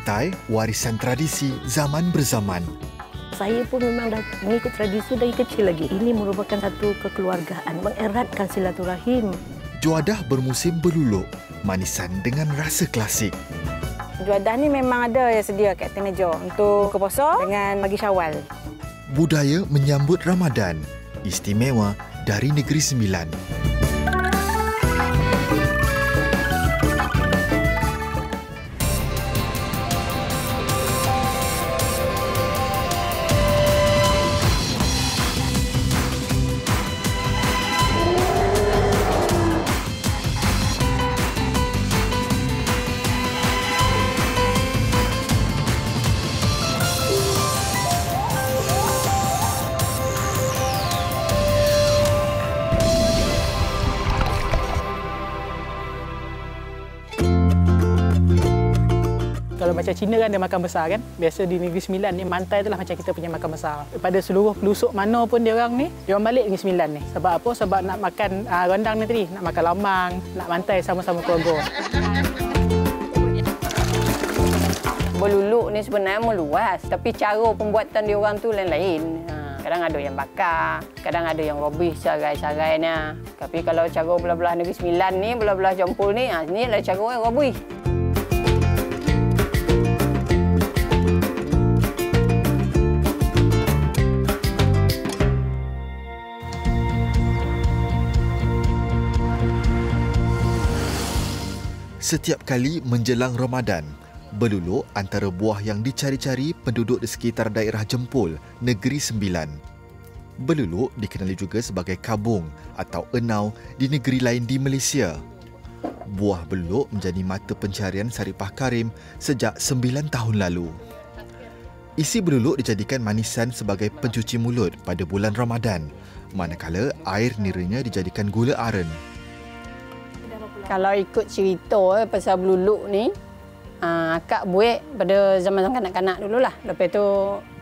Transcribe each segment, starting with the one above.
mengintai warisan tradisi zaman berzaman. Saya pun memang dah mengikut tradisi dari kecil lagi. Ini merupakan satu kekeluargaan, mengeratkan silaturahim. Juadah bermusim berluluk, manisan dengan rasa klasik. Juadah ni memang ada yang sedia kat Tenaja untuk buka puasa dengan pagi Syawal. Budaya menyambut Ramadan, istimewa dari Negeri Sembilan. Kalau macam Cina kan dia makan besar kan. Biasa di Negeri Sembilan ni mantai itulah macam kita punya makan besar. Daripada seluruh pelusuk mana pun dia orang ni, dia orang balik Negeri Sembilan ni. Sebab apa? Sebab nak makan rendang ni tadi, nak makan lamang, nak mantai sama-sama keluarga. Berluluk ni sebenarnya meluas, tapi cara pembuatan dia orang tu lain-lain. Kadang ada yang bakar, kadang ada yang robih sarai-sarainya. Tapi kalau cara belah-belah Negeri Sembilan ni, belah-belah Jempol ni, ni adalah cara yang robih. Setiap kali menjelang Ramadan, berluluk antara buah yang dicari-cari penduduk di sekitar daerah Jempol, Negeri Sembilan. Berluluk dikenali juga sebagai kabung atau enau di negeri lain di Malaysia. Buah berluluk menjadi mata pencarian Saripah Karim sejak 9 tahun lalu. Isi berluluk dijadikan manisan sebagai pencuci mulut pada bulan Ramadan, manakala air niranya dijadikan gula aren. Kalau ikut cerita pasal berluluk ni, akak buat pada zaman kanak-kanak dululah. Lepas tu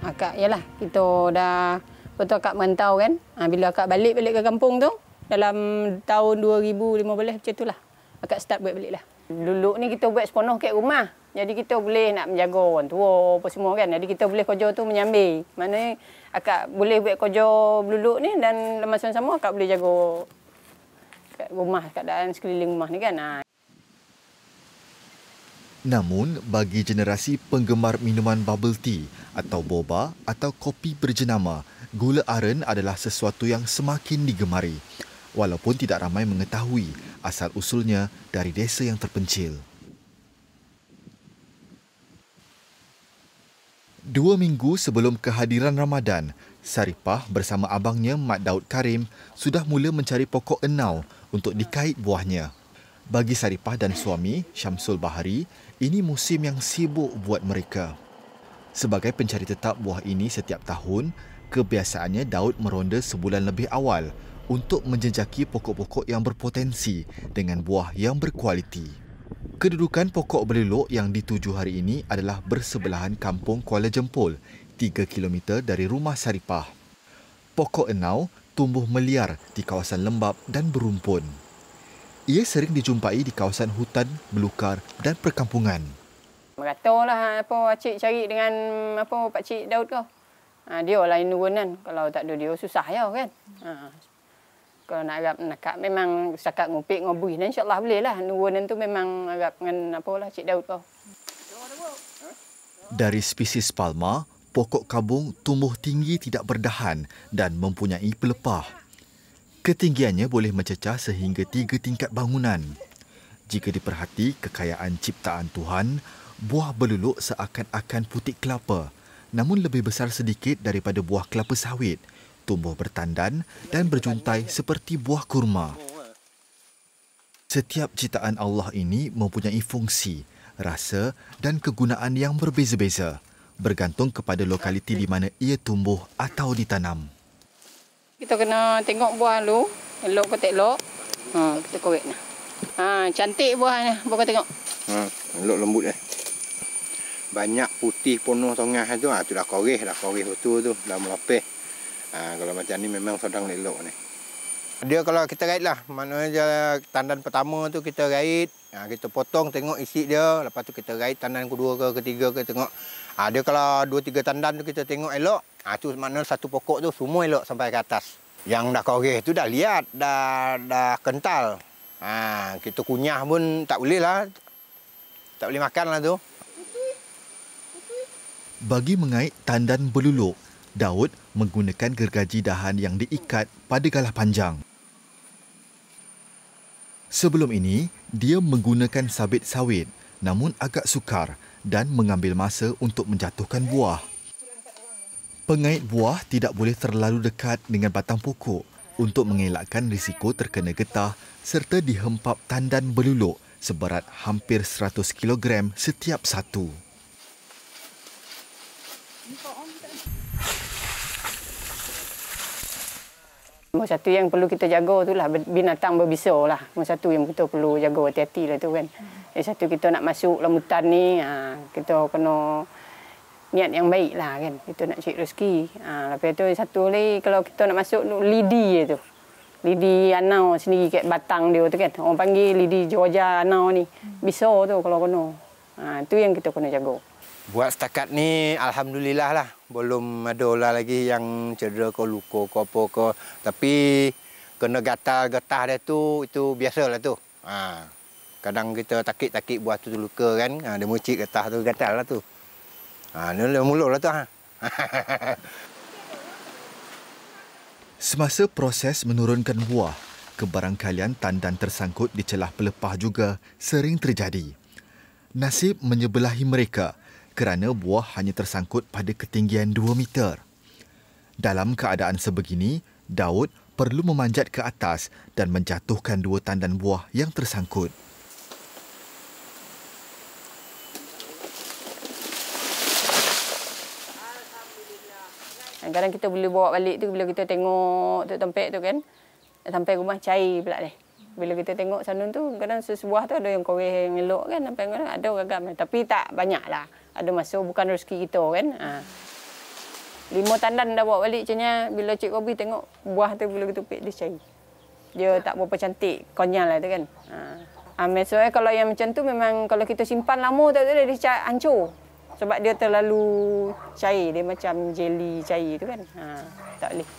akak yalah kita dah betul akak merantau kan. Bila akak balik ke kampung tu dalam tahun 2015 macam itulah. Akak start buat baliklah. Berluluk ni kita buat sepenuh kat rumah. Jadi kita boleh nak menjaga orang tua apa semua kan. Jadi kita boleh kerja tu menyambil. Maknanya akak boleh buat kerja berluluk ni dan masa sama akak boleh jaga rumah, keadaan sekeliling rumah ni kan. Namun, bagi generasi penggemar minuman bubble tea atau boba atau kopi berjenama, gula aren adalah sesuatu yang semakin digemari. Walaupun tidak ramai mengetahui asal-usulnya dari desa yang terpencil. 2 minggu sebelum kehadiran Ramadan, Saripah bersama abangnya Mat Daud Karim sudah mula mencari pokok enau untuk dikait buahnya. Bagi Saripah dan suami, Syamsul Bahari, ini musim yang sibuk buat mereka. Sebagai pencari tetap buah ini setiap tahun, kebiasaannya Daud meronda sebulan lebih awal untuk menjejaki pokok-pokok yang berpotensi dengan buah yang berkualiti. Kedudukan pokok berluluk yang dituju hari ini adalah bersebelahan kampung Kuala Jempol, 3 km dari rumah Saripah. Pokok enau tumbuh meliar di kawasan lembap dan berumpun. Ia sering dijumpai di kawasan hutan, belukar dan perkampungan. Meratalah apa pakcik cari dengan apa pakcik Daud kau. Dia lain nurunan. Kalau tak ada dia susah ya kan. Kalau nak agak nakak memang setakat ngupik ngobuih dan insya-Allah boleh lah. Nurunan tu memang agak dengan apalah Cik Daud kau. Dari spesies palma, pokok kabung tumbuh tinggi tidak berdahan dan mempunyai pelepah. Ketinggiannya boleh mencecah sehingga 3 tingkat bangunan. Jika diperhati kekayaan ciptaan Tuhan, buah berluluk seakan-akan putik kelapa, namun lebih besar sedikit daripada buah kelapa sawit, tumbuh bertandan dan berjuntai seperti buah kurma. Setiap ciptaan Allah ini mempunyai fungsi, rasa dan kegunaan yang berbeza-beza, bergantung kepada lokaliti di mana ia tumbuh atau ditanam. Kita kena tengok buah lu, elok ke tak elok. Kita korek ni. Cantik buahnya, buah kau tengok. Elok lembut eh. Banyak putih penuh tengah tu, tu dah korek betul tu, dah melapis. Kalau macam ni memang sedang elok ni. Dia kalau kita rait lah, maknanya tandan pertama tu kita rait, Kita potong tengok isi dia, lepas tu kita rait tandan kedua ke ketiga ke tengok. Dia kalau 2-3 tandan tu kita tengok elok, tu makna satu pokok tu semua elok sampai ke atas. Yang dah koreh tu dah liat, dah kental. Kita kunyah pun tak boleh lah. Tak boleh makan lah tu. Bagi mengait tandan beluluk, Daud menggunakan gergaji dahan yang diikat pada galah panjang. Sebelum ini, dia menggunakan sabit sawit namun agak sukar dan mengambil masa untuk menjatuhkan buah. Pengait buah tidak boleh terlalu dekat dengan batang pokok untuk mengelakkan risiko terkena getah serta dihempap tandan beluluk seberat hampir 100 kg setiap satu. Nombor satu yang perlu kita jaga tu lah binatang berbisa lah. Nombor satu yang kita perlu jaga hati-hati lah tu kan. Yang satu kita nak masuk dalam hutan ni, kita kena niat yang baik lah kan. Kita nak cari rezeki. Lepas tu yang satu lagi kalau kita nak masuk lidi tu. Lidi anau sendiri kat batang dia tu kan. Orang panggil lidi Georgia anau ni. Bisa tu kalau kena. Tu yang kita kena jaga. Buat setakat ni alhamdulillah lah. Belum ada lah lagi yang cedera ke luka ke apa ke. Tapi kena gatal-getah dia tu itu biasalah tu. Kadang kita takik-takik buah tu luka kan. Dia mucik getah tu gatal lah tu. Ni mulut lah tu. Semasa proses menurunkan buah, kebarangkalian tandan tersangkut di celah pelepah juga sering terjadi. Nasib menyebelahi mereka kerana buah hanya tersangkut pada ketinggian 2 meter. Dalam keadaan sebegini, Daud perlu memanjat ke atas dan menjatuhkan 2 tandan buah yang tersangkut. Kadang kita boleh bawa balik tu bila kita tengok tu tempat tu kan. Sampai rumah cair pula deh. Bila kita tengok sanun tu kadang sesebuah tu ada yang koreh yang elok kan, sampai kadang ada gagam tapi tak banyaklah. Ada masa bukan rezeki kita kan. 5 tandan dah bawa balik macamnya bila Cik Robi tengok buah tu bila kita pik dia cair. Dia tak berapa cantik, konyol lah tu kan. Maksudnya kalau yang macam tu memang kalau kita simpan lama tak boleh dia hancur. Sebab dia terlalu cair, dia macam jelly cair tu kan. Tak boleh.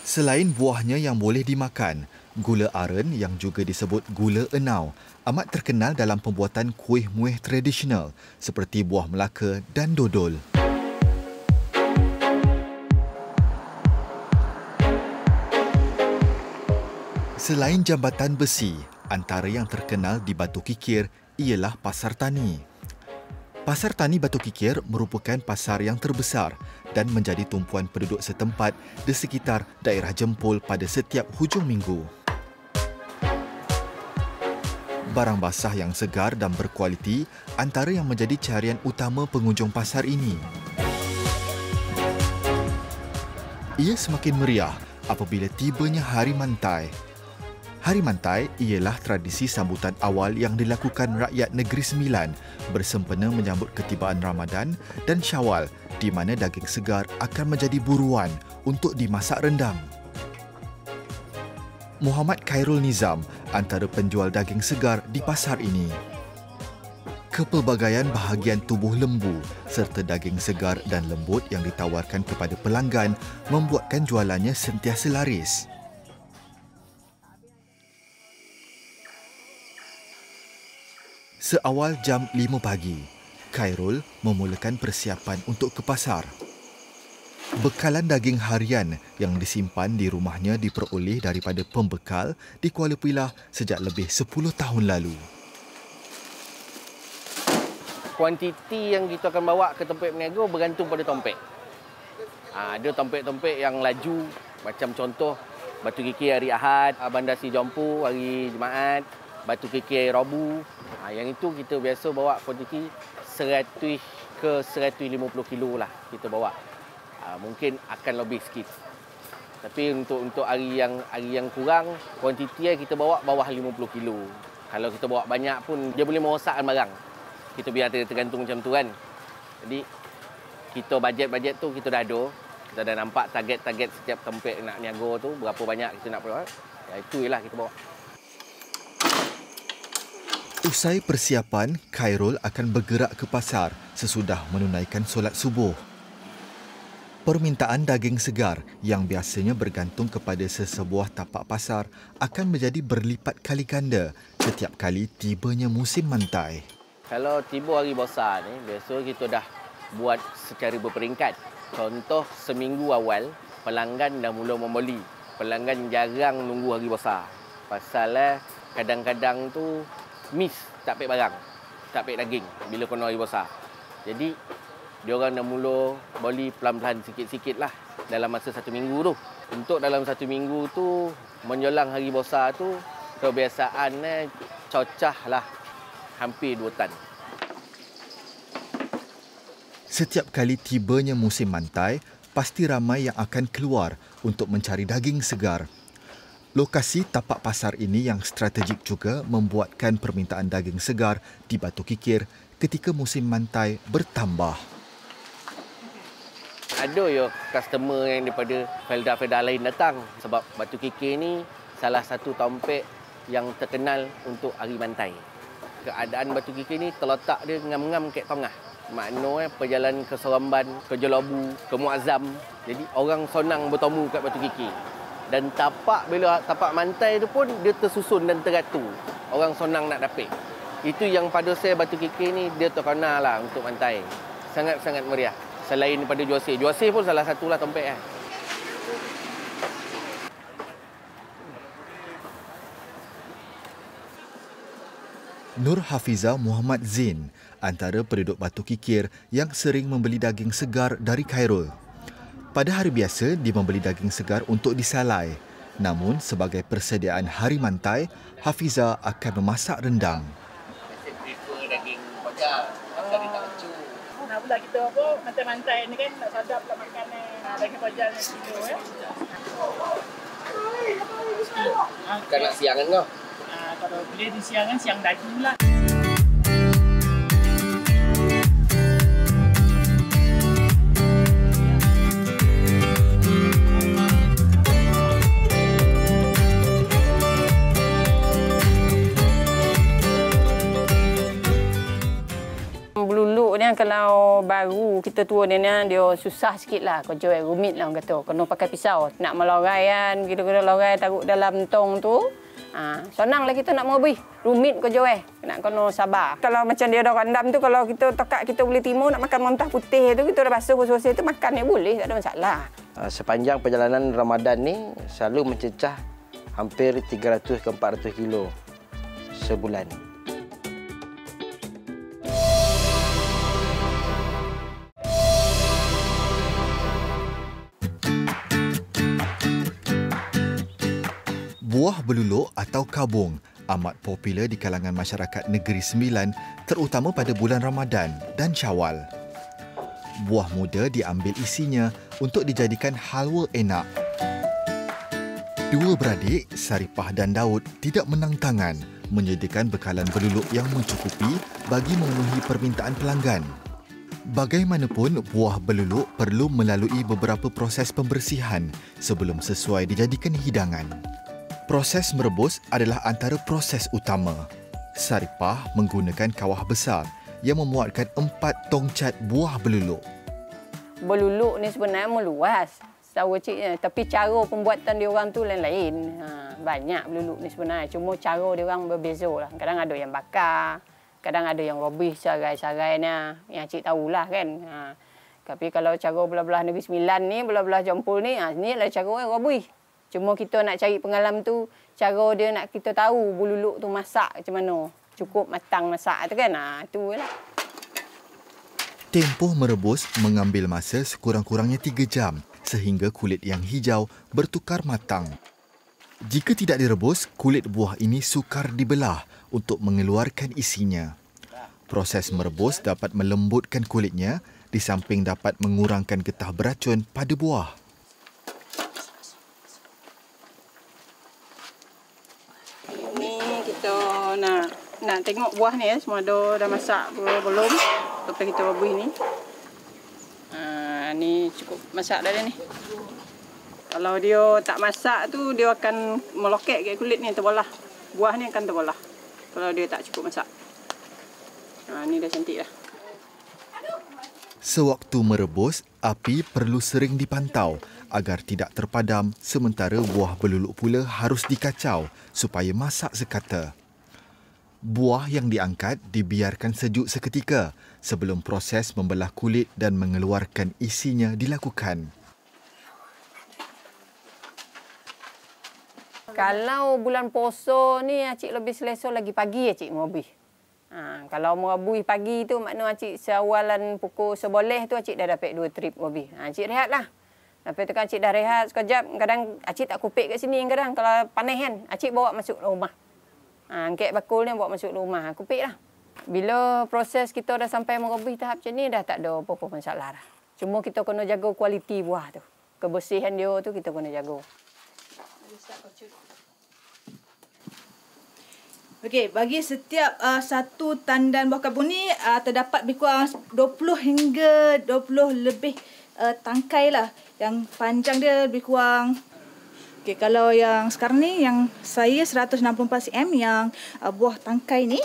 Selain buahnya yang boleh dimakan, gula aren yang juga disebut gula enau amat terkenal dalam pembuatan kuih-muih tradisional seperti buah Melaka dan dodol. Selain Jambatan Besi, antara yang terkenal di Batu Kikir ialah Pasar Tani. Pasar Tani Batu Kikir merupakan pasar yang terbesar dan menjadi tumpuan penduduk setempat di sekitar daerah Jempol pada setiap hujung minggu. Barang basah yang segar dan berkualiti antara yang menjadi carian utama pengunjung pasar ini. Ia semakin meriah apabila tibanya Hari Mantai. Hari Mantai ialah tradisi sambutan awal yang dilakukan rakyat Negeri Sembilan bersempena menyambut ketibaan Ramadan dan Syawal di mana daging segar akan menjadi buruan untuk dimasak rendang. Muhammad Khairul Nizam antara penjual daging segar di pasar ini. Kepelbagaian bahagian tubuh lembu serta daging segar dan lembut yang ditawarkan kepada pelanggan membuatkan jualannya sentiasa laris. Seawal jam 5 pagi, Khairul memulakan persiapan untuk ke pasar. Bekalan daging harian yang disimpan di rumahnya diperoleh daripada pembekal di Kuala Pilah sejak lebih 10 tahun lalu. Kuantiti yang kita akan bawa ke tempat berniaga bergantung pada tompek. Ada tompek-tompek yang laju, macam contoh Batu Kikir hari Ahad, Bandar Si Jampu hari Jumaat, Batu Kikir hari Rabu. Yang itu kita biasa bawa kuantiti 100 ke 150 kilo lah kita bawa. Mungkin akan lebih sikit. Tapi untuk hari yang kurang, kuantiti kita bawa bawah 50 kilo. Kalau kita bawa banyak pun dia boleh merosakkan barang. Kita biar tergantung macam tu kan. Jadi kita bajet tu kita dah ada. Kita dah nampak target-target setiap tempat nak niaga tu berapa banyak kita nak bawa. Itu ialah kita bawa. Seusai persiapan, Khairul akan bergerak ke pasar sesudah menunaikan solat subuh. Permintaan daging segar yang biasanya bergantung kepada sesebuah tapak pasar akan menjadi berlipat kali ganda setiap kali tibanya musim mantai. Kalau tiba hari besar ni, biasa kita dah buat secara berperingkat. Contoh, seminggu awal, pelanggan dah mula membeli. Pelanggan jarang nunggu hari besar. Pasal kadang-kadang tu miss, tak pek barang, tak pek daging bila kena hari besar. Jadi, diorang dah mula beli pelan-pelan sikit-sikit lah dalam masa 1 minggu tu. Untuk dalam 1 minggu tu, menjelang hari besar tu, kebiasaan cocah lah hampir 2 tan. Setiap kali tibanya musim mantai, pasti ramai yang akan keluar untuk mencari daging segar. Lokasi tapak pasar ini yang strategik juga membuatkan permintaan daging segar di Batu Kikir ketika musim mantai bertambah. Ada ya customer yang daripada felda-felda lain datang sebab Batu Kikir ni salah satu tompek yang terkenal untuk hari mantai. Keadaan Batu Kikir ni terletak dia ngam-ngam kat tengah. Maknanya perjalanan ke Seremban, ke Jelabu, ke Muazzam. Jadi orang senang bertemu kat Batu Kikir. Dan tapak bila tapak mantai tu pun dia tersusun dan teratur. Orang senang nak dapat. Itu yang pada saya Batu Kikir ni dia terkenal lah untuk mantai. Sangat-sangat meriah. Selain daripada Juasir. Juasir pun salah satulah tompek. Nur Hafiza Muhammad Zain, antara penduduk Batu Kikir yang sering membeli daging segar dari Khairul. Pada hari biasa, dia membeli daging segar untuk disalai. Namun, sebagai persediaan hari mantai, Hafiza akan memasak rendang. Saya prefer daging bakar. Bakar dia tak lecu. Nak pula kita apa, mantai-mantai ni kan nak sadap nak makan daging pajal yang kilo ya. Bukan nak siangan kau. Kalau boleh di siangan, siang daging lah. Beluluk ni kalau baru kita tua ni dia susah sikit lah. Kau jual rumit lah orang kata. Kena pakai pisau. Nak melorai kan. Kita lorai taruh dalam tong tu. Senang lah kita nak mengubih. Rumit kau jual. Nak kena sabar. Kalau macam dia dah randam tu, kalau kita tokat kita boleh timur nak makan mentah putih tu, kita dah basuh tu makan ni boleh. Tak ada masalah. Sepanjang perjalanan Ramadan ni selalu mencecah hampir 300 ke 400 kilo sebulan. Buah beluluk atau kabung amat popular di kalangan masyarakat Negeri Sembilan, terutama pada bulan Ramadan dan Syawal. Buah muda diambil isinya untuk dijadikan halwa enak. Dua beradik, Saripah dan Daud, tidak menang tangan menyediakan bekalan beluluk yang mencukupi bagi memenuhi permintaan pelanggan. Bagaimanapun, buah beluluk perlu melalui beberapa proses pembersihan sebelum sesuai dijadikan hidangan. Proses merebus adalah antara proses utama. Saripah menggunakan kawah besar yang memuatkan 4 tong cat buah beluluk. Beluluk ni sebenarnya meluas. Tahu cik, tapi cara pembuatan dia orang tu lain-lain. Banyak beluluk ni sebenarnya. Cuma cara dia orang berbeza lah. Kadang ada yang bakar, kadang ada yang robih sarai-sarai ni. Yang cik tahulah kan. Tapi kalau cara belah-belah Negeri Sembilan ni, belah-belah Jompul ni, ni adalah cara yang robih. Cuma kita nak cari pengalaman tu, cara dia nak kita tahu beluluk tu masak macam mana. Cukup matang masak tu kan. Itu lah. Tempoh merebus mengambil masa sekurang-kurangnya 3 jam sehingga kulit yang hijau bertukar matang. Jika tidak direbus, kulit buah ini sukar dibelah untuk mengeluarkan isinya. Proses merebus dapat melembutkan kulitnya di samping dapat mengurangkan getah beracun pada buah. Kita nak tengok buah ni semua dah masak belum. Lepas kita rebus ni. Ni cukup masak dah ni. Kalau dia tak masak tu dia akan meloket ke kulit ni terbelah. Buah ni akan terbelah kalau dia tak cukup masak. Ni dah cantik dah. Sewaktu merebus, api perlu sering dipantau agar tidak terpadam, sementara buah beluluk pula harus dikacau supaya masak sekata. Buah yang diangkat dibiarkan sejuk seketika sebelum proses membelah kulit dan mengeluarkan isinya dilakukan. Kalau bulan puasa ni acik lebih selesa lagi pagi acik merabih. Kalau merabih pagi tu makna acik seawalan pukul 11 tu acik dah dapat 2 trip merabih. Acik rehatlah. Lepas tu kan acik dah rehat sekejap, kadang acik tak kupik kat sini kadang kalau panas kan, acik bawa masuk rumah. Angkat bakul ni bawa masuk rumah, kupik lah. Bila proses kita dah sampai merabih tahap macam ni dah tak ada apa-apa masalah dah. Cuma kita kena jaga kualiti buah tu. Kebersihan dia tu kita kena jaga. Okey, bagi setiap satu tandan buah kabung ni terdapat lebih kurang 20 hingga 20 lebih tangkai lah. Yang panjang dia lebih kurang. Okey, kalau yang sekarang ni yang saya 164 cm, yang buah tangkai ni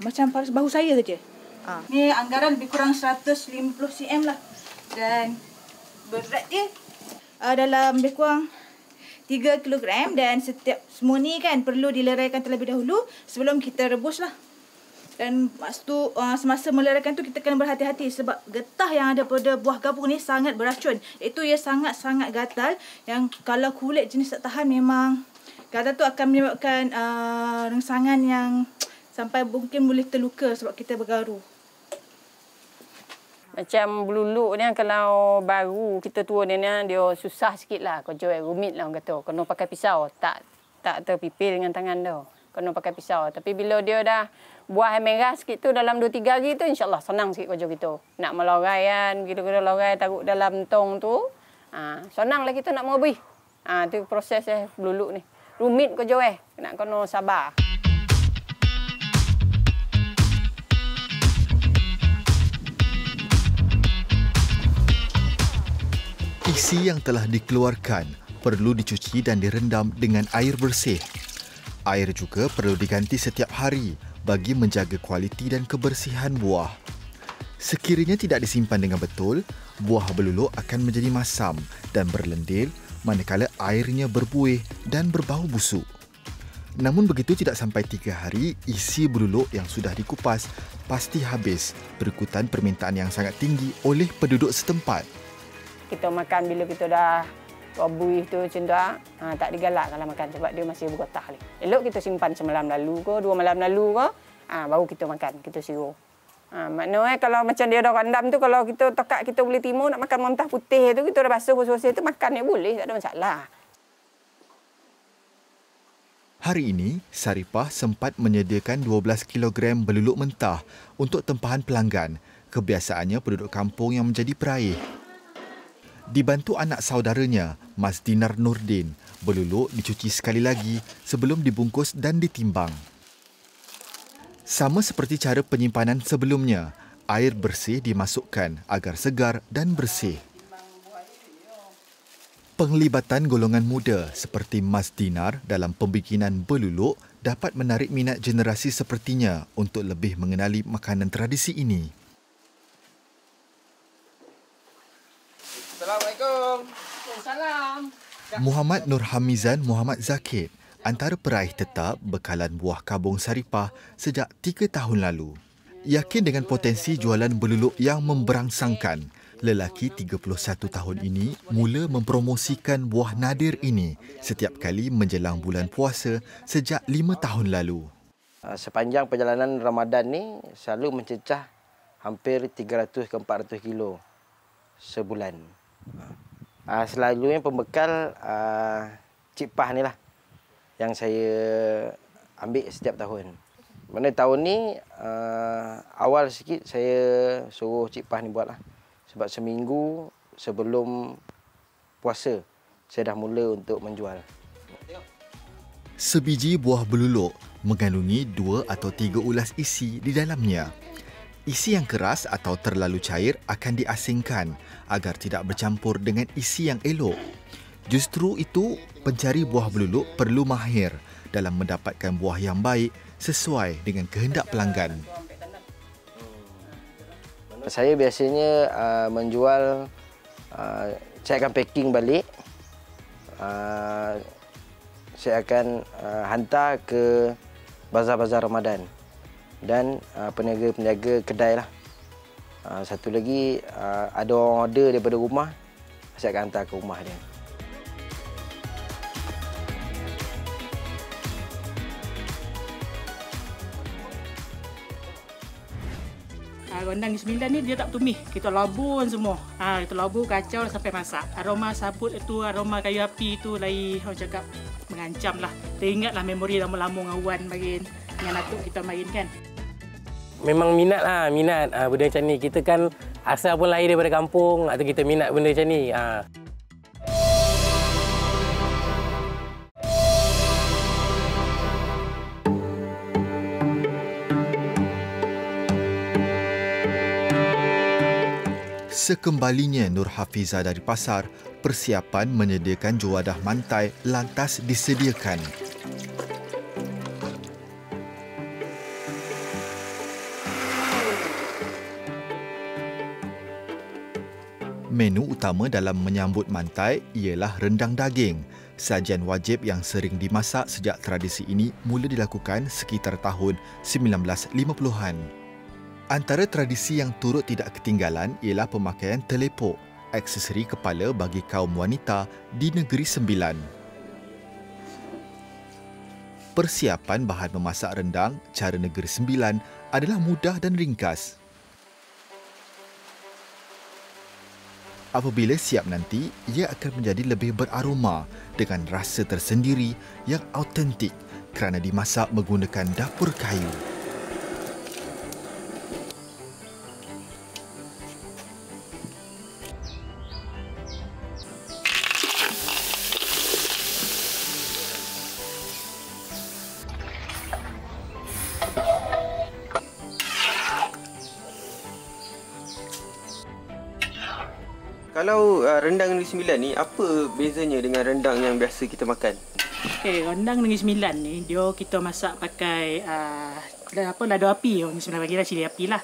macam bahu saya saja. Ni anggaran lebih kurang 150 cm lah. Dan berat dia dalam lebih kurang 3 kg, dan setiap semua ni kan perlu dileraikan terlebih dahulu sebelum kita rebus lah. Dan semasa meleraikan tu kita kena berhati-hati sebab getah yang ada pada buah gabung ni sangat beracun. Itu ia sangat-sangat gatal, yang kalau kulit jenis tak tahan memang gatal tu akan menyebabkan rengsangan yang sampai mungkin boleh terluka sebab kita bergaru. Macam beluluk ni kalau baru kita turun ni dia susah sikit lah. Kerja rumit lah orang kata. Kena pakai pisau. Tak terpipil dengan tangan tu. Kena pakai pisau. Tapi bila dia dah buah yang merah sikit tu dalam 2-3 hari tu insyaAllah senang sikit kerja kita. Nak melorai kan. Kita lorai taruh dalam tong tu. Senang lah kita nak merabih. Tu proses beluluk ni. Rumit kerja nak kena sabar. Isi yang telah dikeluarkan perlu dicuci dan direndam dengan air bersih. Air juga perlu diganti setiap hari bagi menjaga kualiti dan kebersihan buah. Sekiranya tidak disimpan dengan betul, buah beluluk akan menjadi masam dan berlendil manakala airnya berbuih dan berbau busuk. Namun begitu tidak sampai 3 hari, isi beluluk yang sudah dikupas pasti habis berikutan permintaan yang sangat tinggi oleh penduduk setempat. Kita makan bila kita dah buih tu macam tu, tak digalak kalau makan sebab dia masih bergetah ni. Elok kita simpan semalam lalu ke, 2 malam lalu ke, baru kita makan, kita sirup. Maknanya kalau macam dia dah rendam tu, kalau kita tekak kita boleh timur nak makan mentah putih tu, kita dah basuh tu makan dia boleh, tak ada masalah. Hari ini, Saripah sempat menyediakan 12 kg beluluk mentah untuk tempahan pelanggan. Kebiasaannya penduduk kampung yang menjadi peraih. Dibantu anak saudaranya, Mas Dinar Nordin, beluluk dicuci sekali lagi sebelum dibungkus dan ditimbang. Sama seperti cara penyimpanan sebelumnya, air bersih dimasukkan agar segar dan bersih. Penglibatan golongan muda seperti Mas Dinar dalam pembikinan beluluk dapat menarik minat generasi sepertinya untuk lebih mengenali makanan tradisi ini. Assalamualaikum. Salam. Muhammad Nur Hamizan Muhammad Zakid antara peraih tetap bekalan buah kabung Saripah sejak 3 tahun lalu. Yakin dengan potensi jualan beluluk yang memberangsangkan, lelaki 31 tahun ini mula mempromosikan buah nadir ini setiap kali menjelang bulan puasa sejak 5 tahun lalu. Sepanjang perjalanan Ramadan ni selalu mencecah hampir 300 ke 400 kilo sebulan. Selalunya pembekal Cik Pah ni lah yang saya ambil setiap tahun. Mana tahun ni awal sikit saya suruh Cik Pah ni buat lah. Sebab seminggu sebelum puasa saya dah mula untuk menjual. Sebiji buah beluluk mengandungi 2 atau 3 ulas isi di dalamnya. Isi yang keras atau terlalu cair akan diasingkan agar tidak bercampur dengan isi yang elok. Justru itu, pencari buah beluluk perlu mahir dalam mendapatkan buah yang baik sesuai dengan kehendak pelanggan. Saya biasanya menjual, saya akan packing balik. Saya akan hantar ke bazar-bazar Ramadan dan peniaga-peniaga kedai lah. Satu lagi, ada orang order daripada rumah, saya akan hantar ke rumah dia. Gondang Negeri Sembilan ni dia tak tumis. Kita labur semua. Kita labur kacau sampai masak. Aroma sabut itu, aroma kayu api itu lagi orang cakap mengancam lah. Teringatlah memori lama-lama dengan Wan main, dengan atuk kita main kan. Memang minat lah, minat benda macam ni. Kita kan asal pun lahir daripada kampung, atau kita minat benda macam ni. Sekembalinya Nur Hafizah dari pasar, persiapan menyediakan juadah mantai lantas disediakan. Menu utama dalam menyambut mantai ialah rendang daging. Sajian wajib yang sering dimasak sejak tradisi ini mula dilakukan sekitar tahun 1950-an. Antara tradisi yang turut tidak ketinggalan ialah pemakaian telepok, aksesori kepala bagi kaum wanita di Negeri Sembilan. Persiapan bahan memasak rendang cara Negeri Sembilan adalah mudah dan ringkas. Apabila siap nanti, ia akan menjadi lebih beraroma dengan rasa tersendiri yang autentik kerana dimasak menggunakan dapur kayu. Kalau rendang Negeri Sembilan ni, apa bezanya dengan rendang yang biasa kita makan? Okey, rendang Negeri Sembilan ni, dia kita masak pakai lado api. Orang Sembilan panggil cili api lah.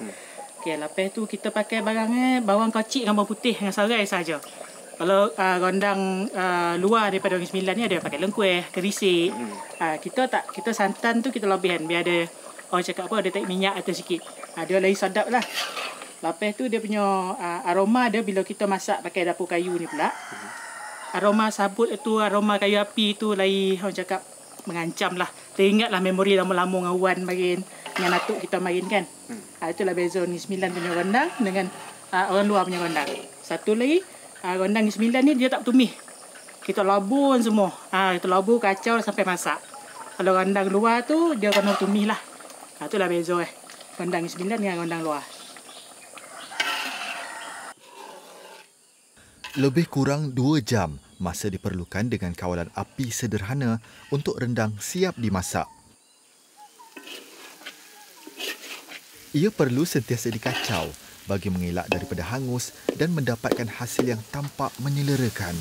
Okey, lepas tu kita pakai barangnya bawang kocik dengan bawang putih dengan serai saja. Kalau rendang luar daripada Negeri Sembilan ni ada pakai lengkueh, kerisik. Kita santan tu kita lebihan biar ada orang cakap apa, ada tak minyak atau sikit. Dia lagi sedap lah. Lepas tu dia punya aroma dia bila kita masak pakai dapur kayu ni pula. Aroma sabut itu, aroma kayu api itu lagi orang cakap mengancam lah. Teringatlah memori lama-lama dengan Wan main, dengan atuk kita main kan. Itulah beza Negeri Sembilan punya rendang dengan orang luar punya rendang. Satu lagi, rendang Negeri Sembilan ni dia tak tumis. Kita labur semua. Kita labur kacau sampai masak. Kalau rendang luar tu dia kena tumis lah. Itulah beza rendang Negeri Sembilan dengan rendang luar. Lebih kurang 2 jam masa diperlukan dengan kawalan api sederhana untuk rendang siap dimasak. Ia perlu sentiasa dikacau bagi mengelak daripada hangus dan mendapatkan hasil yang tampak menyelerakan.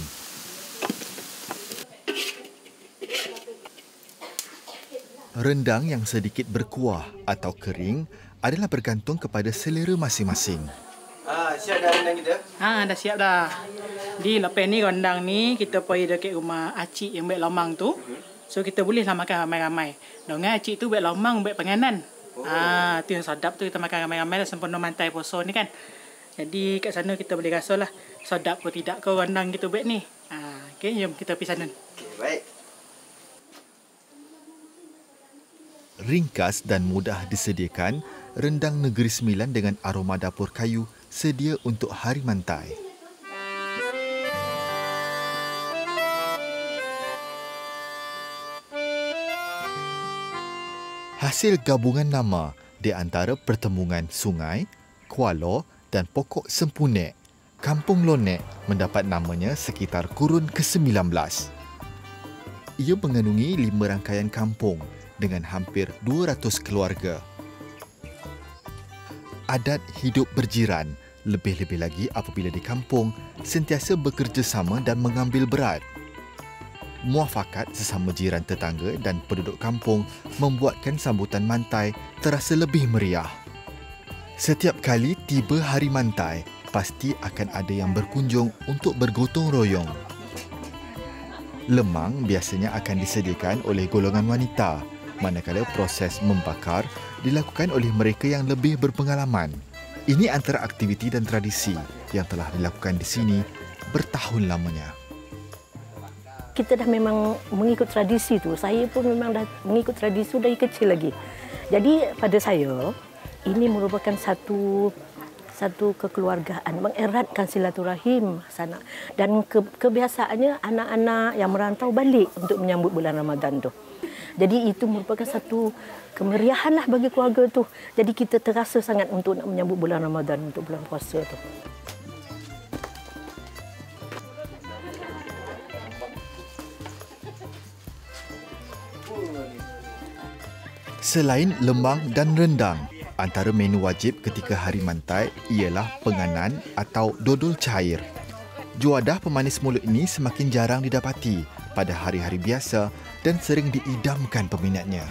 Rendang yang sedikit berkuah atau kering adalah bergantung kepada selera masing-masing. Siap dah rendang kita? Dah siap dah. Di lepas ni rendang ni kita pergi dekat rumah acik yang baik lomang tu. So kita bolehlah makan ramai-ramai. Dengan acik tu baik lomang, baik penganan. Tu yang sedap tu kita makan ramai-ramai dah sempurna mantai puasa ni kan. Jadi kat sana kita boleh rasa lah sedap ke tidak ke rendang kita baik ni. Okey, jom kita pergi sana. Baik. Ringkas dan mudah disediakan, rendang Negeri Sembilan dengan aroma dapur kayu sedia untuk hari mantai. Hasil gabungan nama di antara pertembungan sungai, kuala dan pokok sempunek, Kampung Lonek mendapat namanya sekitar kurun ke-19. Ia mengandungi 5 rangkaian kampung dengan hampir 200 keluarga. Adat hidup berjiran, lebih-lebih lagi apabila di kampung, sentiasa bekerjasama dan mengambil berat. Muafakat sesama jiran tetangga dan penduduk kampung membuatkan sambutan mantai terasa lebih meriah. Setiap kali tiba Hari Mantai, pasti akan ada yang berkunjung untuk bergotong royong. Lemang biasanya akan disediakan oleh golongan wanita, manakala proses membakar dilakukan oleh mereka yang lebih berpengalaman. Ini antara aktiviti dan tradisi yang telah dilakukan di sini bertahun lamanya. Kita dah memang mengikut tradisi tu. Saya pun memang dah mengikut tradisi dari kecil lagi. Jadi pada saya, ini merupakan satu kekeluargaan, mengeratkan silaturahim sana. Dan kebiasaannya anak-anak yang merantau balik untuk menyambut bulan Ramadan tu. Jadi itu merupakan satu kemeriahan lah bagi keluarga tu. Jadi kita terasa sangat untuk nak menyambut bulan Ramadan, untuk bulan puasa tu. Selain lemang dan rendang, antara menu wajib ketika Hari Mantai ialah penganan atau dodol cair. Juadah pemanis mulut ini semakin jarang didapati pada hari-hari biasa dan sering diidamkan peminatnya.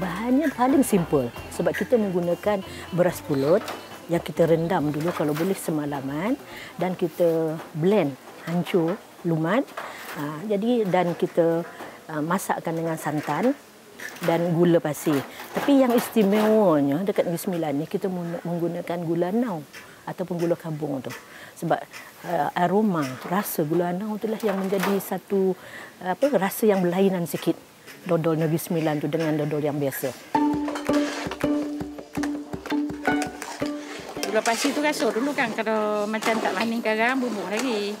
Bahannya paling simple sebab kita menggunakan beras pulut yang kita rendam dulu kalau boleh semalaman dan kita blend hancur lumat. Jadi dan kita masakkan dengan santan dan gula pasir. Tapi yang istimewanya dekat Negeri Sembilan ni kita menggunakan gula nau ataupun gula kabung tu. Sebab aroma rasa gula nau itulah yang menjadi satu rasa yang berlainan sikit. Dodol Negeri Sembilan tu dengan dodol yang biasa. Gula pasir tu rasa dulu kan, kalau macam tak manis garam bubuk lagi.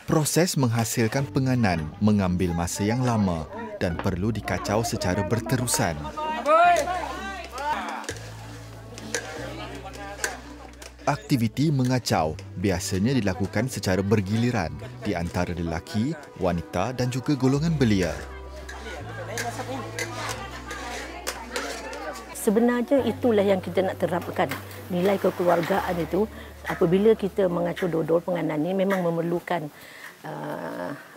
Proses menghasilkan penganan mengambil masa yang lama dan perlu dikacau secara berterusan. Aktiviti mengacau biasanya dilakukan secara bergiliran di antara lelaki, wanita dan juga golongan belia. Sebenarnya itulah yang kita nak terapkan. Nilai kekeluargaan itu apabila kita mengacau dodol penganan ini memang memerlukan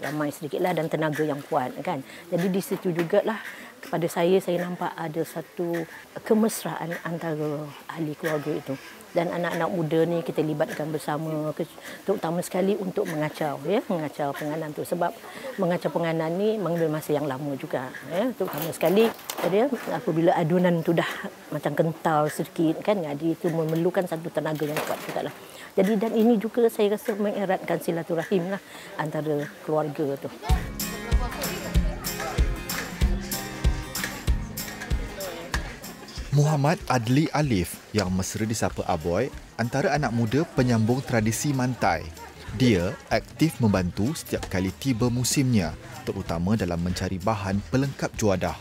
ramai sedikitlah dan tenaga yang kuat kan. Jadi di situ jugalah kepada saya nampak ada satu kemesraan antara ahli keluarga itu. Dan anak-anak muda ni kita libatkan bersama terutama sekali untuk mengacau mengacau penganan tu sebab mengacau penganan ni mengambil masa yang lama juga terutama sekali jadi apabila adunan tu dah macam kental sedikit kan jadi itu memerlukan satu tenaga yang kuat juga lah. Jadi dan ini juga saya rasa mengeratkan silaturahim lah antara keluarga tu. Muhammad Adli Alif yang mesra disapa Aboy antara anak muda penyambung tradisi Mantai. Dia aktif membantu setiap kali tiba musimnya, terutama dalam mencari bahan pelengkap juadah.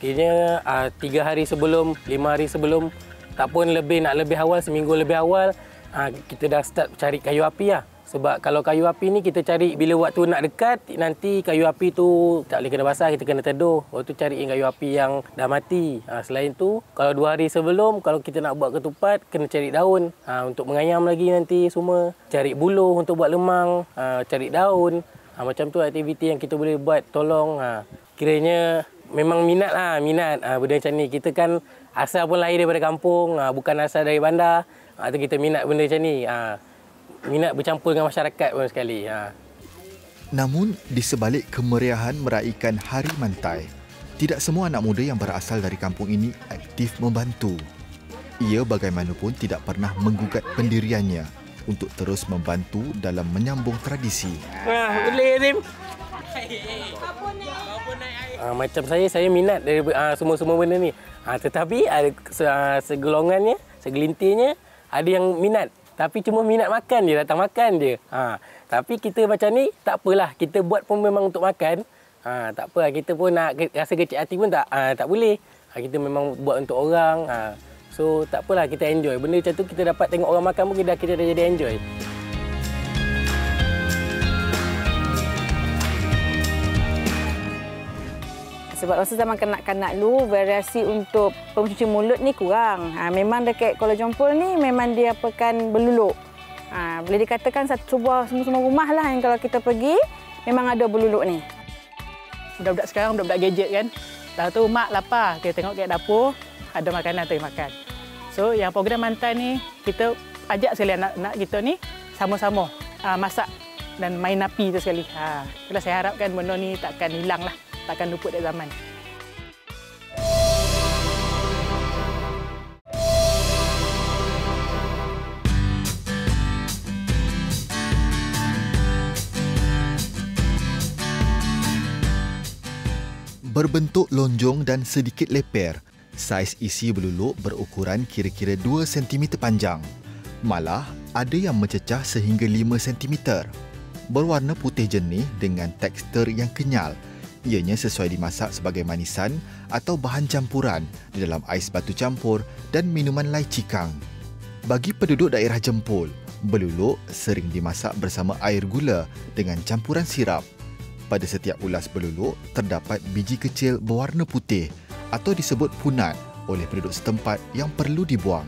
Kira 3 hari sebelum, 5 hari sebelum, tak pun lebih awal, seminggu lebih awal, kita dah start cari kayu api lah. Sebab kalau kayu api ni kita cari bila waktu nak dekat, nanti kayu api tu tak boleh kena basah, kita kena teduh. Waktu cari kayu api yang dah mati. Selain tu, kalau 2 hari sebelum, kalau kita nak buat ketupat, kena cari daun. Untuk mengayam lagi nanti semua. Cari buluh untuk buat lemang, cari daun. Macam tu aktiviti yang kita boleh buat, tolong. Kiranya memang minat lah, benda macam ni. Kita kan asal pun lahir daripada kampung, bukan asal dari bandar. Kita minat benda macam ni. Minat bercampur dengan masyarakat pun sekali. Namun, di sebalik kemeriahan meraihkan Hari Mantai, tidak semua anak muda yang berasal dari kampung ini aktif membantu. Ia bagaimanapun tidak pernah menggugat pendiriannya untuk terus membantu dalam menyambung tradisi. Boleh, Rim. Macam saya minat dari semua benda ni. Tetapi ada segolongannya, segelintirnya ada yang minat. Tapi cuma minat makan je, datang makan je. Tapi kita macam ni, tak apalah. Kita buat pun memang untuk makan. Tak apa, kita pun nak rasa kecil hati pun tak boleh. Kita memang buat untuk orang. So, tak apalah, kita enjoy. Benda macam tu kita dapat tengok orang makan pun kita dah jadi enjoy. Sebab masa zaman kanak-kanak dulu, variasi untuk pencuci mulut ni kurang. Memang dekat Kuala Jompol ni memang dia apakan berluluk. Boleh dikatakan semua rumah lah yang kalau kita pergi, memang ada berluluk ni. Budak-budak sekarang, budak-budak gadget kan. Dah tu mak lapar, kita tengok kat dapur, ada makanan tu makan. So yang program Mantai ni, kita ajak sekali anak-anak kita ni sama-sama masak dan main api tu sekali. Itulah saya harapkan benda ni takkan hilang lah, takkan luput dari zaman. Berbentuk lonjong dan sedikit leper, saiz isi berluluk berukuran kira-kira 2 cm panjang. Malah, ada yang mencecah sehingga 5 cm. Berwarna putih jernih dengan tekstur yang kenyal. Ianya sesuai dimasak sebagai manisan atau bahan campuran di dalam ais batu campur dan minuman lai cikang. Bagi penduduk daerah Jempol, berluluk sering dimasak bersama air gula dengan campuran sirap. Pada setiap ulas berluluk, terdapat biji kecil berwarna putih atau disebut punat oleh penduduk setempat yang perlu dibuang.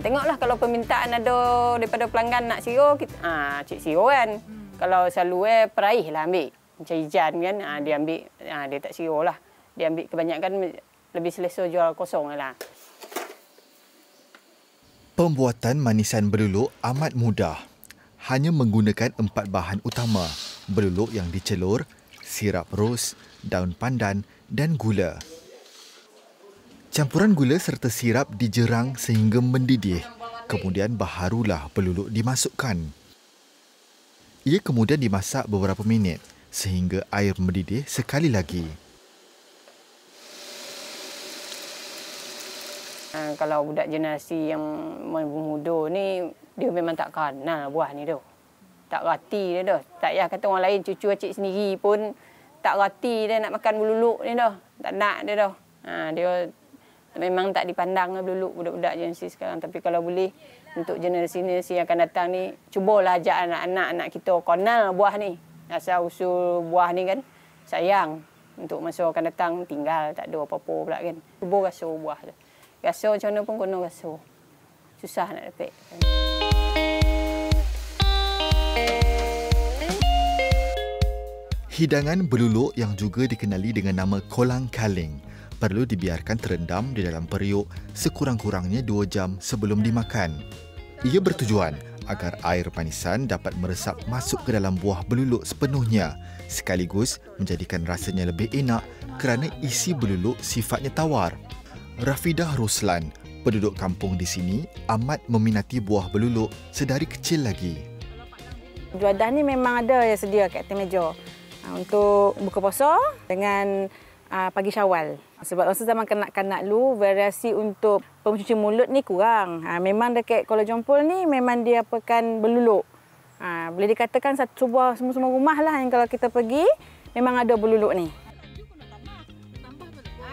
Tengoklah kalau permintaan ada daripada pelanggan nak siro, cik siro kan. Kalau selalu peraih lah ambil. Macam Ijan kan, dia ambil, dia tak siro lah. Dia ambil kebanyakan lebih selesa jual kosong lah. Pembuatan manisan berluluk amat mudah. Hanya menggunakan 4 bahan utama. Berluluk yang dicelur, sirap ros, daun pandan dan gula. Campuran gula serta sirap dijerang sehingga mendidih. Kemudian baharulah berluluk dimasukkan. Ia kemudian dimasak beberapa minit sehingga air mendidih sekali lagi. Kalau budak generasi yang muda ni, dia memang tak kenal buah ni tu. Tak rati dia dah. Tak payah kata orang lain, cucu acik sendiri pun tak rati dia nak makan berluluk ni dah. Tak nak dia dah. Dia memang tak dipandang berluluk budak-budak generasi sekarang. Tapi kalau boleh, untuk generasi-generasi yang akan datang ni, cubalah ajak anak-anak kita kenal buah ni. Asal-usul buah ni kan, sayang. Untuk masa akan datang, tinggal tak ada apa-apa pula kan. Cuba rasa buah tu. Rasa macam mana pun kena rasa. Susah nak dapat. Hidangan berluluk yang juga dikenali dengan nama kolang kaling perlu dibiarkan terendam di dalam periuk sekurang-kurangnya 2 jam sebelum dimakan. Ia bertujuan agar air manisan dapat meresap masuk ke dalam buah berluluk sepenuhnya, sekaligus menjadikan rasanya lebih enak kerana isi berluluk sifatnya tawar. Rafidah Ruslan, penduduk kampung di sini, amat meminati buah berluluk sedari kecil lagi. Juadah ni memang ada yang sedia kat atas meja untuk buka puasa dengan pagi Syawal. Sebab masa zaman kanak-kanak dulu, variasi untuk pencuci mulut ni kurang. Memang dekat Kuala Jompol ni memang dia apakan berluluk. Boleh dikatakan semua rumah lah yang kalau kita pergi, memang ada berluluk ni.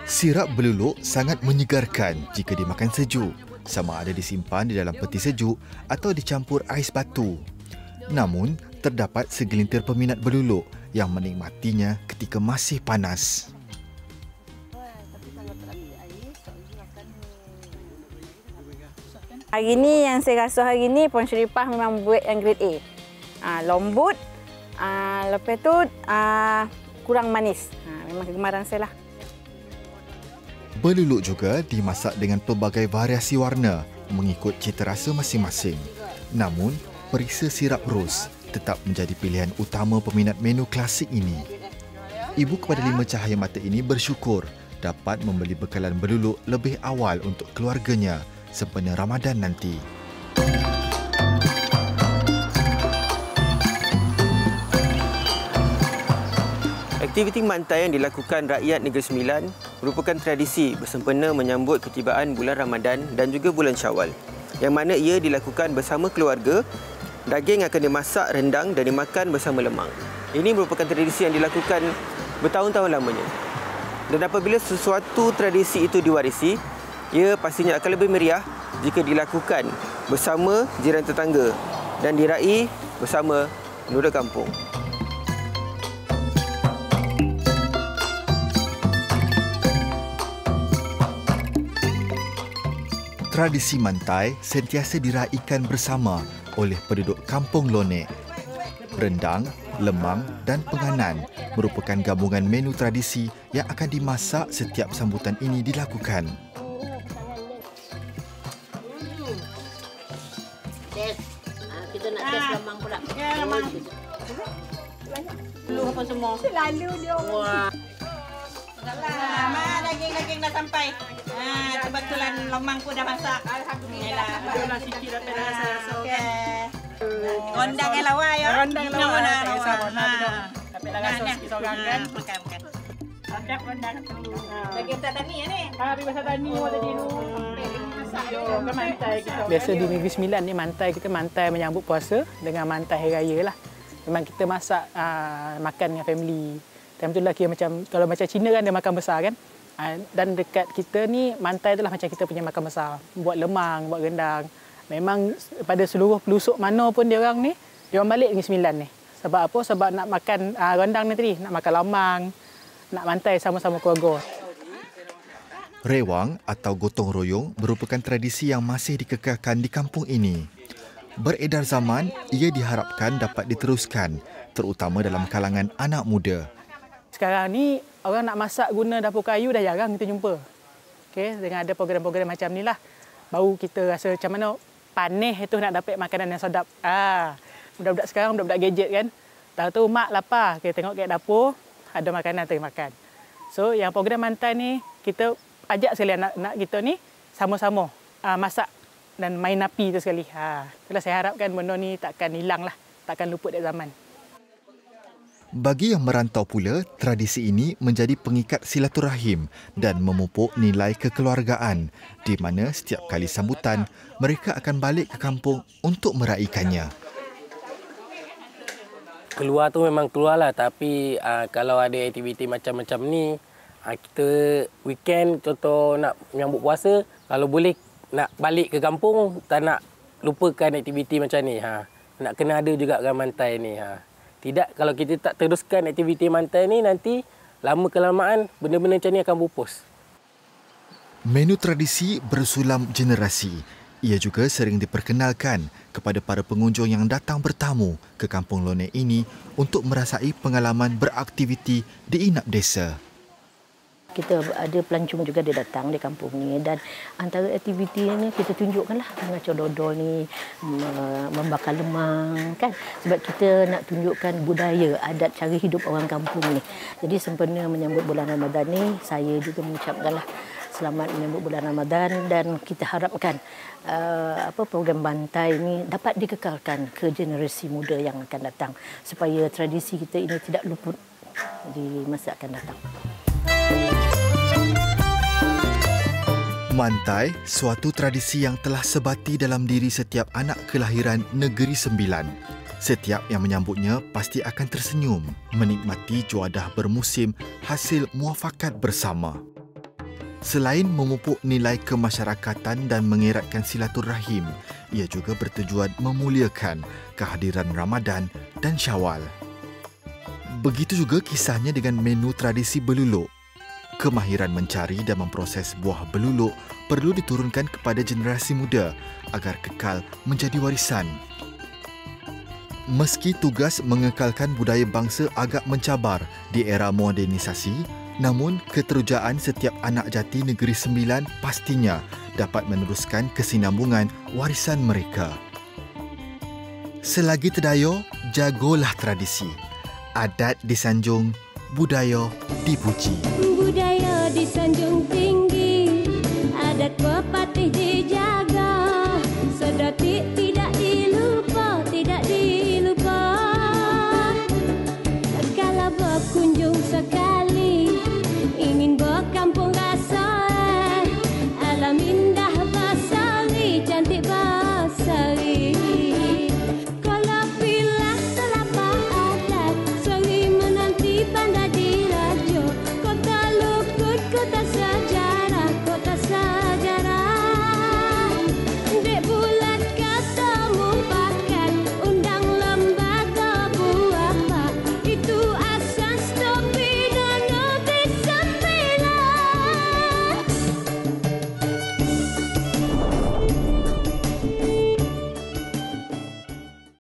Sirap berluluk sangat menyegarkan jika dimakan sejuk, sama ada disimpan di dalam peti sejuk atau dicampur ais batu. Namun, terdapat segelintir peminat berluluk yang menikmatinya ketika masih panas. Hari ni yang saya rasa hari ni Puan Sharifah memang buat yang grade A. Lembut, lepas tu kurang manis. Memang kegemaran saya lah. Berluluk juga dimasak dengan pelbagai variasi warna mengikut cita rasa masing-masing. Namun, perisa sirap ros tetap menjadi pilihan utama peminat menu klasik ini. Ibu kepada 5 cahaya mata ini bersyukur dapat membeli bekalan berluluk lebih awal untuk keluarganya sempena Ramadan nanti. Aktiviti mantai yang dilakukan rakyat Negeri Sembilan merupakan tradisi bersempena menyambut ketibaan bulan Ramadan dan juga bulan Syawal, yang mana ia dilakukan bersama keluarga. Daging akan dimasak rendang dan dimakan bersama lemang. Ini merupakan tradisi yang dilakukan bertahun-tahun lamanya. Dan apabila sesuatu tradisi itu diwarisi, ia pastinya akan lebih meriah jika dilakukan bersama jiran tetangga dan diraih bersama penduduk kampung. Tradisi mantai sentiasa diraikan bersama oleh penduduk Kampung Lonek. Rendang, lemang dan penganan merupakan gabungan menu tradisi yang akan dimasak setiap sambutan ini dilakukan. Kita nak tes lemang pula. Ya, lemang. Lu apa semua? Selalu dia. Wah. Mak, daging-daging dah sampai. Kebetulan lemang pun dah masak. Alhamdulillah. Itulah sikit dapat rasa. Rondang yang lawa ya. Rondang lawa. Tak kisah lawa. Dapat rasa sikit seorang kan. Makan. Makan rondang. Daging tak tani ya ni? Habis masak tani tadi tu. Kan mantai kita. Biasa di Negeri Sembilan ni mantai menyambut puasa dengan mantai hari raya lah. Memang kita masak makan dengan family. Time tu lah macam kalau macam Cina kan dia makan besar kan. Dan dekat kita ni mantai tu lah macam kita punya makan besar. Buat lemang, buat rendang. Memang pada seluruh pelusuk mana pun dia orang ni, dia orang balik Negeri Sembilan ni. Sebab apa? Sebab nak makan rendang ni tadi, nak makan lemang, nak mantai sama-sama keluarga. Rewang atau gotong royong merupakan tradisi yang masih dikekalkan di kampung ini. Beredar zaman, ia diharapkan dapat diteruskan, terutama dalam kalangan anak muda. Sekarang ni orang nak masak guna dapur kayu dah jarang kita jumpa. Okey, dengan ada program-program macam ni lah, baru kita rasa macam mana panih itu nak dapat makanan yang sedap. Budak-budak sekarang budak-budak gadget kan. Tahu-tahu mak lapar, kita tengok kat dapur ada makanan tu makan. So yang program mantai ni kita ajak sekali anak-anak kita ni sama-sama masak dan main api tu sekali. Itulah saya harapkan benda ni takkan hilang lah, takkan luput dari zaman. Bagi yang merantau pula, tradisi ini menjadi pengikat silaturahim dan memupuk nilai kekeluargaan di mana setiap kali sambutan, mereka akan balik ke kampung untuk meraikannya. Keluar tu memang keluarlah, tapi kalau ada aktiviti macam-macam ni, kita weekend contoh nak menyambut puasa, kalau boleh nak balik ke kampung, tak nak lupakan aktiviti macam ni. Nak kena ada juga kan mantai ni. Tidak, kalau kita tak teruskan aktiviti mantai ni, nanti lama kelamaan benda-benda macam ni akan pupus. Menu tradisi bersulam generasi. Ia juga sering diperkenalkan kepada para pengunjung yang datang bertamu ke Kampung Lonek ini untuk merasai pengalaman beraktiviti di inap desa. Kita ada pelancong juga dia datang di kampung ni dan antara aktivitinya kita tunjukkanlah mengacau dodol ni, membakar lemang kan, sebab kita nak tunjukkan budaya adat cara hidup orang kampung ni. Jadi sempena menyambut bulan Ramadan ni, saya juga mengucapkanlah selamat menyambut bulan Ramadan dan kita harapkan program bantai ini dapat dikekalkan ke generasi muda yang akan datang supaya tradisi kita ini tidak luput di masa akan datang. Mantai, suatu tradisi yang telah sebati dalam diri setiap anak kelahiran Negeri Sembilan. Setiap yang menyambutnya pasti akan tersenyum, menikmati juadah bermusim hasil muafakat bersama. Selain memupuk nilai kemasyarakatan dan mengeratkan silaturahim, ia juga bertujuan memuliakan kehadiran Ramadan dan Syawal. Begitu juga kisahnya dengan menu tradisi beluluk. Kemahiran mencari dan memproses buah beluluk perlu diturunkan kepada generasi muda agar kekal menjadi warisan. Meski tugas mengekalkan budaya bangsa agak mencabar di era modernisasi, namun keterujaan setiap anak jati Negeri Sembilan pastinya dapat meneruskan kesinambungan warisan mereka. Selagi terdayo, jagolah tradisi. Adat disanjung, budaya dipuji. Budaya disanjung tinggi.